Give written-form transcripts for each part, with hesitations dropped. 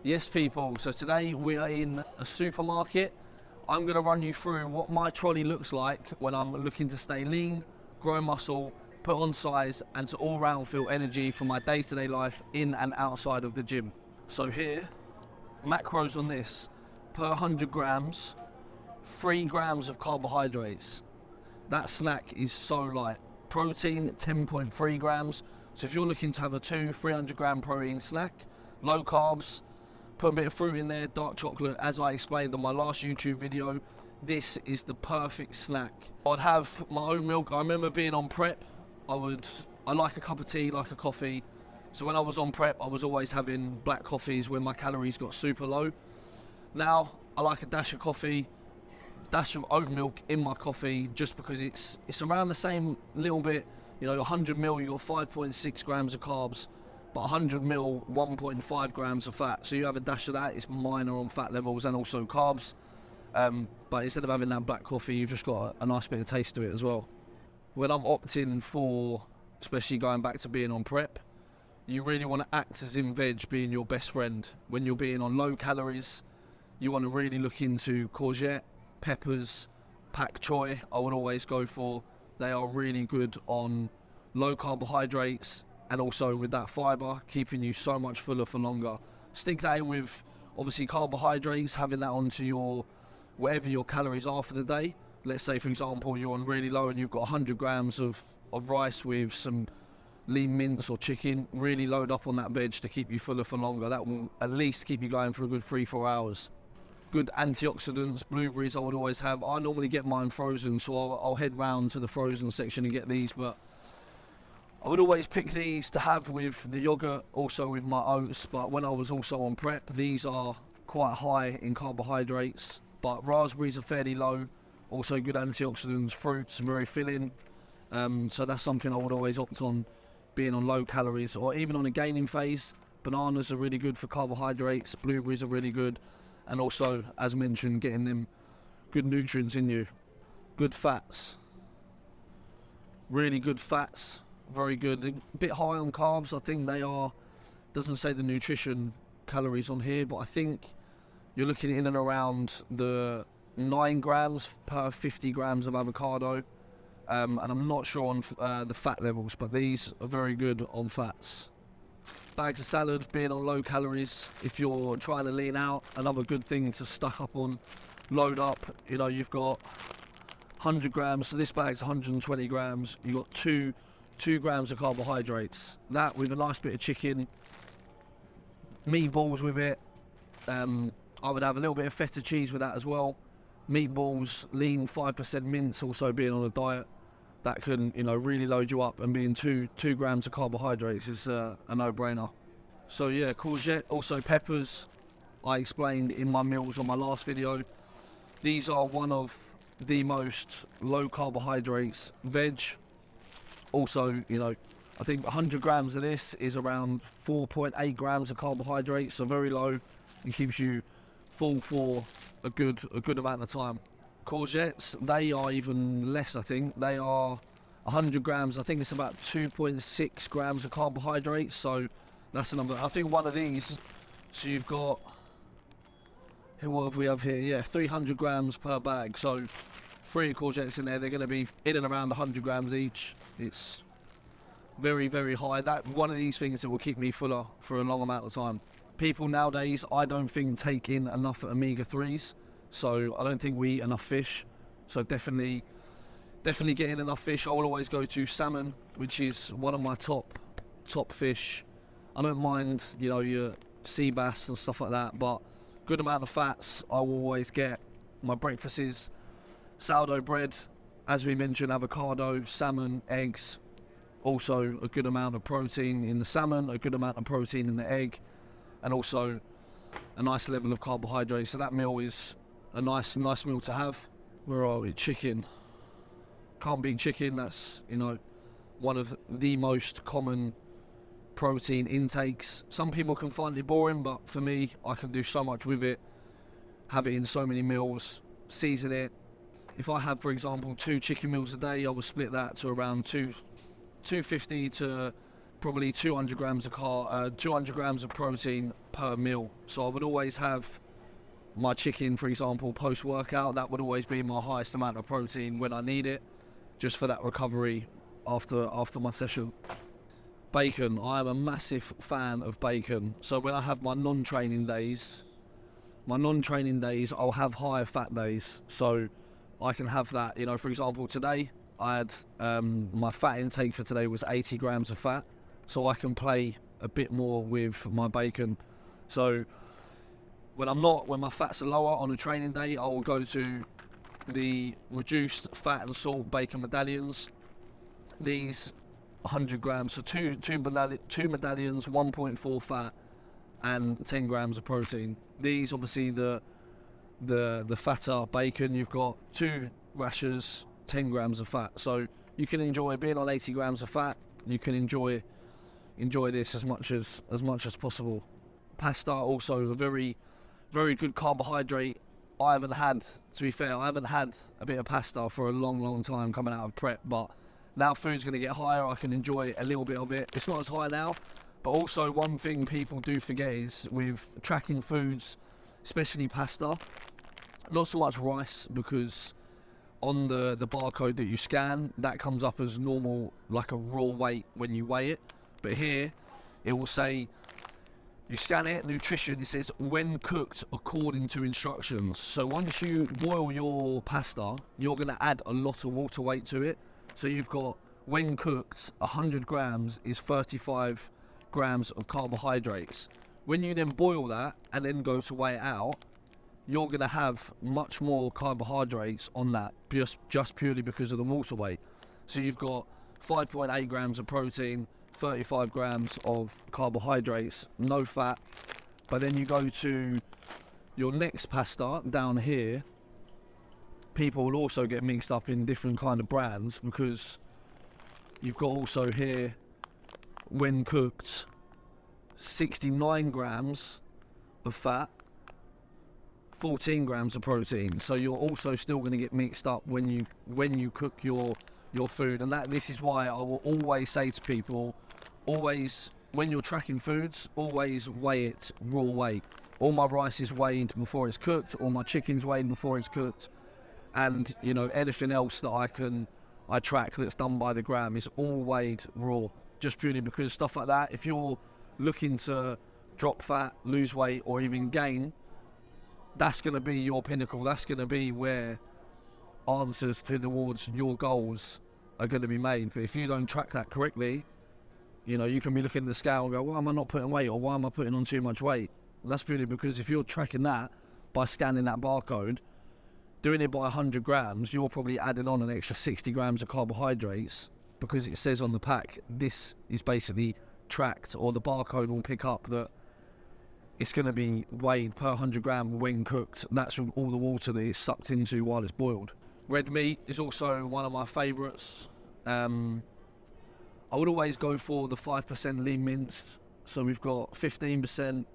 Yes people, so today we are in a supermarket. I'm going to run you through what my trolley looks like when I'm looking to stay lean, grow muscle, put on size and to all round feel energy for my day-to-day life in and outside of the gym. So here, macros on this, per 100 grams, 3 grams of carbohydrates. That snack is so light. Protein, 10.3 grams. So if you're looking to have a 300 gram protein snack, low carbs, put a bit of fruit in there, dark chocolate, as I explained on my last YouTube video, this is the perfect snack. I'd have my oat milk. I remember being on prep, I like a cup of tea, like a coffee. So when I was on prep, I was always having black coffees when my calories got super low. Now, I like a dash of coffee, dash of oat milk in my coffee, just because it's around the same little bit. You know, 100 ml, you got 5.6 grams of carbs, but 100 ml, 1.5 grams of fat. So you have a dash of that, it's minor on fat levels and also carbs. But instead of having that black coffee, you've just got a nice bit of taste to it as well. When I'm opting for, especially going back to being on prep, you really want to act as in veg being your best friend. When you're being on low calories, you want to really look into courgette, peppers, pak choy, I would always go for. They are really good on low carbohydrates and also with that fibre, keeping you so much fuller for longer. Stick that in with obviously carbohydrates, having that onto your, whatever your calories are for the day. Let's say for example you're on really low and you've got 100 grams of rice with some lean mince or chicken, really load up on that veg to keep you fuller for longer. That will at least keep you going for a good 3-4 hours. Good antioxidants, blueberries I would always have. I normally get mine frozen, so I'll head round to the frozen section and get these, but I would always pick these to have with the yogurt, also with my oats. But when I was also on prep, these are quite high in carbohydrates, but raspberries are fairly low, also good antioxidants, fruits, very filling. So that's something I would always opt on, being on low calories or even on a gaining phase. Bananas are really good for carbohydrates, blueberries are really good, and also, as mentioned, getting them good nutrients in you. Good fats, really good fats, very good. A bit high on carbs, I think they are, doesn't say the nutrition calories on here, but I think you're looking in and around the 9 grams per 50 grams of avocado. And I'm not sure on the fat levels, but these are very good on fats. Bags of salad, being on low calories, if you're trying to lean out, another good thing to stock up on, load up. You know, you've got 100 grams, so this bag's 120 grams, you've got 2 grams of carbohydrates. That with a nice bit of chicken, meatballs with it. I would have a little bit of feta cheese with that as well. Meatballs, lean 5% mince, also being on a diet. That can, you know, really load you up, and being 2 grams of carbohydrates is a no-brainer. So yeah, courgette, also peppers, I explained in my meals on my last video. These are one of the most low carbohydrates veg. Also, you know, I think 100 grams of this is around 4.8 grams of carbohydrates, so very low, and keeps you full for a good amount of time. Courgettes, they are even less, I think. They are 100 grams, I think it's about 2.6 grams of carbohydrates, so that's a number. I think one of these, so you've got, what have we have here? Yeah, 300 grams per bag, so 3 courgettes in there, they're going to be in and around 100 grams each. It's very, very high. That one of these things that will keep me fuller for a long amount of time. People nowadays, I don't think, take in enough omega-3s. So I don't think we eat enough fish. So definitely getting enough fish. I will always go to salmon, which is one of my top fish. I don't mind, you know, your sea bass and stuff like that, but good amount of fats. I will always get. My breakfast is sourdough bread, as we mentioned, avocado, salmon, eggs. Also a good amount of protein in the salmon, a good amount of protein in the egg, and also a nice level of carbohydrates. So that meal is a nice meal to have. Where are we? Chicken. Can't beat chicken. That's, you know, one of the most common protein intakes. Some people can find it boring, but for me, I can do so much with it. Have it in so many meals, season it. If I have, for example, 2 chicken meals a day, I will split that to around 250 to probably 200 grams of protein per meal. So I would always have my chicken, for example, post-workout. That would always be my highest amount of protein when I need it, just for that recovery after my session. Bacon, I am a massive fan of bacon. So when I have my non-training days, I'll have higher fat days. So I can have that, you know, for example, today I had my fat intake for today was 80 grams of fat. So I can play a bit more with my bacon. So when my fats are lower on a training day, I will go to the reduced fat and salt bacon medallions. These 100 grams, so two medallions, 1.4 fat and 10 grams of protein. These, obviously, the fatter bacon, you've got 2 rashers, 10 grams of fat. So you can enjoy being on 80 grams of fat. You can enjoy this as much as possible. Pasta, also a very, very good carbohydrate. I haven't had a bit of pasta for a long time coming out of prep, but now food's going to get higher, I can enjoy a little bit of it. It's not as high now, but also one thing people do forget is with tracking foods, especially pasta, not so much rice, because on the barcode that you scan, that comes up as normal, like a raw weight when you weigh it. But here, it will say, you scan it, nutrition, it says when cooked according to instructions. So once you boil your pasta, you're going to add a lot of water weight to it. So you've got, when cooked, 100 grams is 35 grams of carbohydrates. When you then boil that and then go to weigh it out, you're going to have much more carbohydrates on that, just purely because of the water weight. So you've got 5.8 grams of protein, 35 grams of carbohydrates, no fat. But then you go to your next pasta down here, people will also get mixed up in different kind of brands, because you've got also here, when cooked, 69 grams of fat, 14 grams of protein. So you're also still going to get mixed up when you cook your food. And this is why I will always say to people, always, when you're tracking foods, always weigh it raw weight. All my rice is weighed before it's cooked, all my chicken's weighed before it's cooked, and you know, anything else that I track that's done by the gram is all weighed raw, just purely because stuff like that, if you're looking to drop fat, lose weight, or even gain, that's going to be your pinnacle. That's going to be where answers towards your goals are going to be made. But if you don't track that correctly, you know, you can be looking at the scale and go, why am I not putting weight, or why am I putting on too much weight? Well, that's purely because if you're tracking that by scanning that barcode, doing it by 100 grams, you're probably adding on an extra 60 grams of carbohydrates, because it says on the pack, this is basically tracked, or the barcode will pick up that it's going to be weighed per 100 gram when cooked. That's with all the water that it's sucked into while it's boiled. Red meat is also one of my favourites. I would always go for the 5% lean mince. So we've got 15%.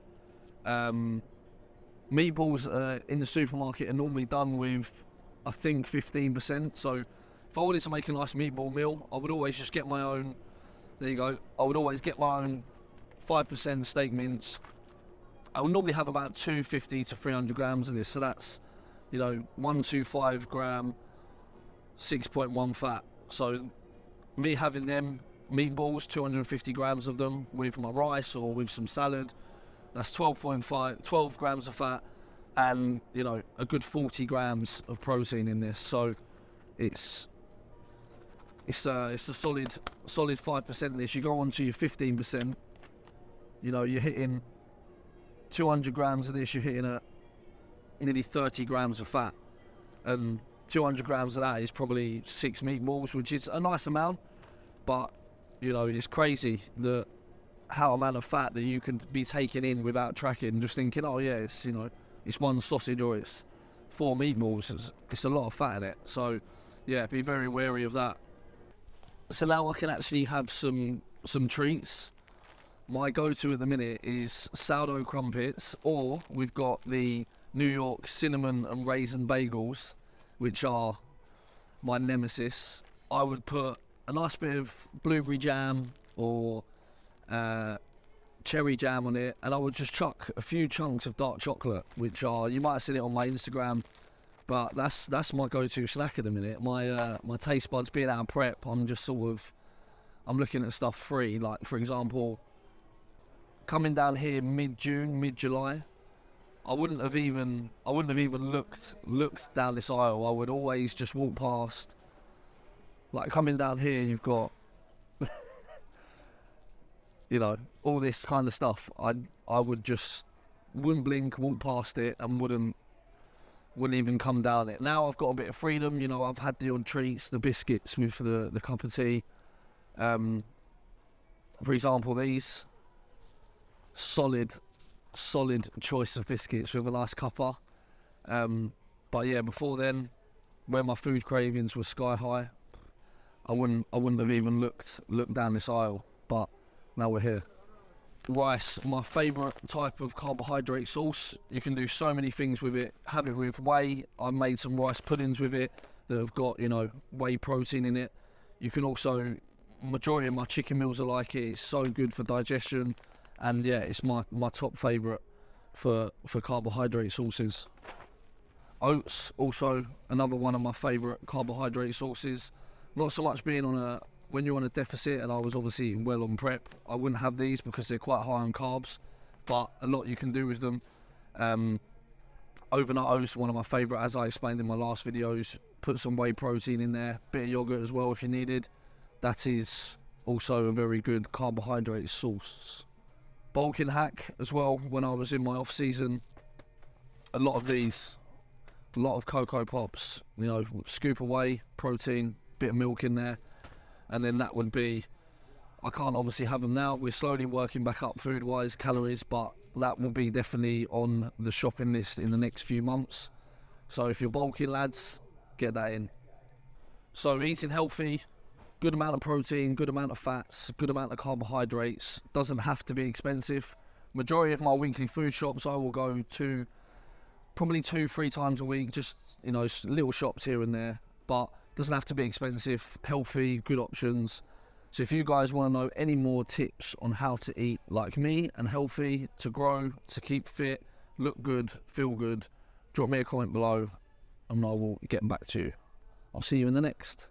Meatballs in the supermarket are normally done with, I think, 15%. So if I wanted to make a nice meatball meal, I would always just get my own, there you go, I would always get my own 5% steak mince. I would normally have about 250 to 300 grams of this. So that's, you know, 125 gram, 6.1 fat. So me having them meatballs, 250 grams of them with my rice or with some salad, that's 12 grams of fat, and you know, a good 40 grams of protein in this. So it's a solid 5% of this. You go on to your 15%, you know, you're hitting 200 grams of this, you're hitting at nearly 30 grams of fat, and 200 grams of that is probably 6 meatballs, which is a nice amount. But you know, it's crazy that how amount of fat that you can be taking in without tracking, just thinking, oh yeah, it's, you know, it's one sausage or it's 4 meatballs. It's a lot of fat in it. So yeah, be very wary of that. So now I can actually have some treats. My go-to at the minute is sourdough crumpets, or we've got the New York cinnamon and raisin bagels, which are my nemesis. I would put a nice bit of blueberry jam or cherry jam on it, and I would just chuck a few chunks of dark chocolate, which are, you might have seen it on my Instagram, but that's my go-to snack at the minute. My taste buds being out of prep, I'm just sort of, I'm looking at stuff free. Like, for example, coming down here mid-June, mid-July, I wouldn't have even looked down this aisle. I would always just walk past. Like, coming down here, you've got you know, all this kind of stuff. I wouldn't blink, walk past it, and wouldn't even come down it. Now I've got a bit of freedom, you know, I've had the odd treats, the biscuits with the cup of tea. For example, these solid choice of biscuits with a nice cuppa. But yeah, before then, when my food cravings were sky high, I wouldn't have even looked down this aisle. But now we're here. Rice, my favourite type of carbohydrate source. You can do so many things with it. Have it with whey. I've made some rice puddings with it that have got, you know, whey protein in it. You can also, majority of my chicken meals are like it. It's so good for digestion, and yeah, it's my top favourite for carbohydrate sources. Oats, also another one of my favourite carbohydrate sources. Not so much being on when you're on a deficit, and I was obviously eating well on prep, I wouldn't have these because they're quite high on carbs, but a lot you can do with them. Overnight oats are one of my favourite, as I explained in my last videos. Put some whey protein in there, bit of yogurt as well if you needed. That is also a very good carbohydrate source. Bulking hack as well, when I was in my off season, a lot of Cocoa Pops, you know, scoop of whey protein, bit of milk in there, and then that would be, I can't obviously have them now, we're slowly working back up food wise, calories, but that will be definitely on the shopping list in the next few months. So if you're bulking, lads, get that in. So eating healthy, good amount of protein, good amount of fats, good amount of carbohydrates, doesn't have to be expensive. Majority of my weekly food shops I will go to probably 2-3 times a week, just, you know, little shops here and there, but doesn't have to be expensive, healthy, good options. So if you guys want to know any more tips on how to eat like me and healthy, to grow, to keep fit, look good, feel good, drop me a comment below and I will get back to you. I'll see you in the next.